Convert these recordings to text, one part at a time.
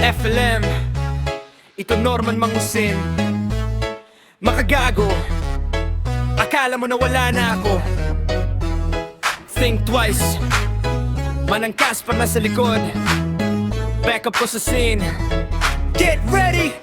FLM, ito Norman Mangusin. Makagago, akala mo na wala na ako. Think twice, Manang Casper na sa likod. Backup ko sa scene. Get ready!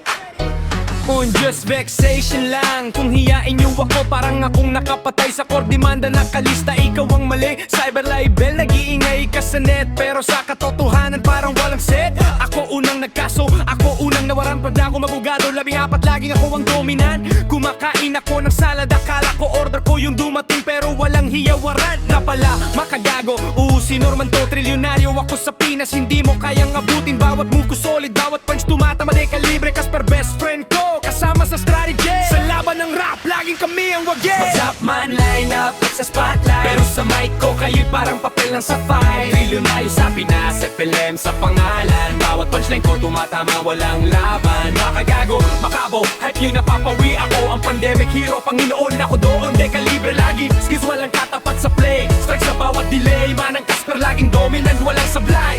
Just vexation lang kung hiyain niyo ako, parang akong nakapatay sa kordimanda. Nakalista, ikaw ang mali. Cyber libel, nag-iingay ka sa net, pero sa katotohanan parang walang set. Ako unang nagkaso, ako unang nawaran. Pag ako mabugado, 14 laging ako ang dominant. Kumakain ako ng salad, akala ko order ko yung dumating, pero walang hiyawaran na pala. Makagago, si Norman to, trilyonaryo ako sa Pinas. Hindi mo kayang abutin, bawat move ko solid, bawat punch tumatama. De kalibre, Casper best friend ko, kasama sa strategy. Sa laban ng rap, laging kami ang wagi. Top man, line up sa spotlight, pero sa mic ko, kayo'y parang papel ng sapphire. Trilyonaryo sa Pinas, FLM sa pangalan. Bawat punchline ko tumatama, walang laban. Makagago, makabo, hype yun napapawi ako. Ang pandemic hero, Panginoon ako doon. De kalibre lagi, skills walang katapat sa play. Strike sa bawat delay, Manang Casper laging dominant, walang sablay.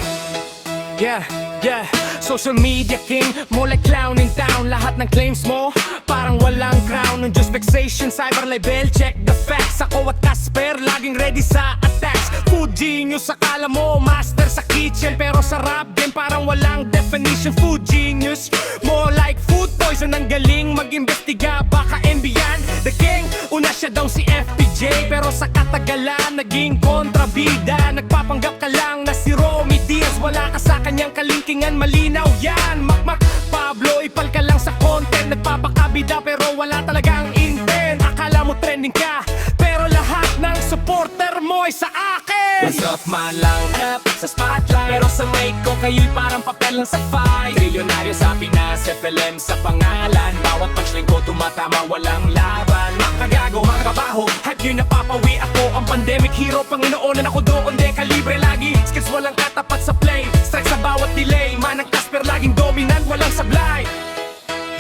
Yeah, yeah, social media king, more like clown in town. Lahat ng claims mo, parang walang crown. Just vexation, cyber libel, check the facts. Ako at Casper, laging ready sa attacks. Food genius, akala mo, master sa kitchen, pero sa rap game, parang walang definition. Food genius, more like food poison. Ang galing mag-imbestiga, baka MByan. The king, una siya daw si FPJ, pero sa katagalan, naging kontrabida. Nagpapanggap ka lang na si Romy Diaz, wala ka sa kanyang kalingkingan, malinaw yan. Makmak, Pablo, ipal ka lang sa content. Nagpapakabida pero wala talagang intent. Akala mo trending ka, pero lahat ng supporter mo ay sa akin. What's up man, lang up sa spotlight, pero sa mic ko kayo'y parang papel ng sapphire. Trilyonaryo sa Pinas, FLM sa pangalan. Bawat punchline ko tumatama, walang laban. Makagago, makabaho, hype yun napapawi ako. Ang pandemic hero, Panginoon ako doon. De kalibre lagi, skills walang katapat sa play. Strike sa bawat delay, Manang Casper laging dominant, walang sablay.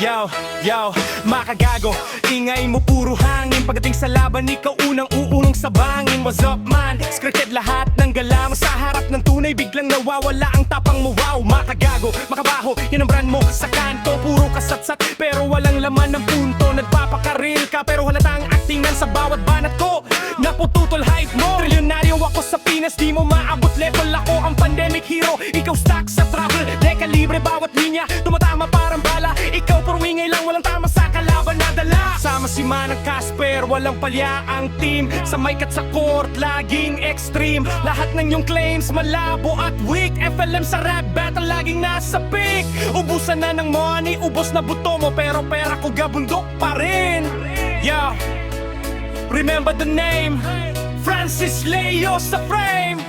Yo, yo, makagago, ingay mo puro hangin. Pagdating sa laban, ikaw unang uunong sa bangin. What's up man, scripted lahat ng gala mo. Sa harap ng tunay, biglang nawawala ang tapang mo. Wow, makagago, makabaho, yan ang brand mo sa kanto. Puro kasatsat, pero walang laman ng punto. Nagpapakaril ka, pero halatang actingan sa bawat banat ko. Napututol hype mo, trilyonaryo ako sa Pinas. Di mo maabot level, ako ang pandemic hero. Ikaw stuck sa trouble, de kalibre bawat linya. Tumatama parang bala, ikaw puro ingay lang, walang tama sa kalaban na dala. Sama si Manang Casper, walang palya ang team. Sa mic at sa court, laging extreme. Lahat ng iyong claims, malabo at weak. FLM sa rap battle, laging nasa peak. Ubusan na ng money, ubos na buto mo, pero pera ko gabundok pa rin. Yeah, remember the name, Francis Leo sa frame.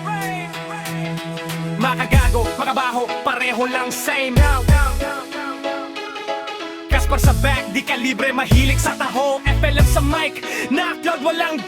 Makagago, makabaho, pareho lang same. Casper sa back, di kalibre, mahilig sa taho. FLM sa mic, na-upload, walang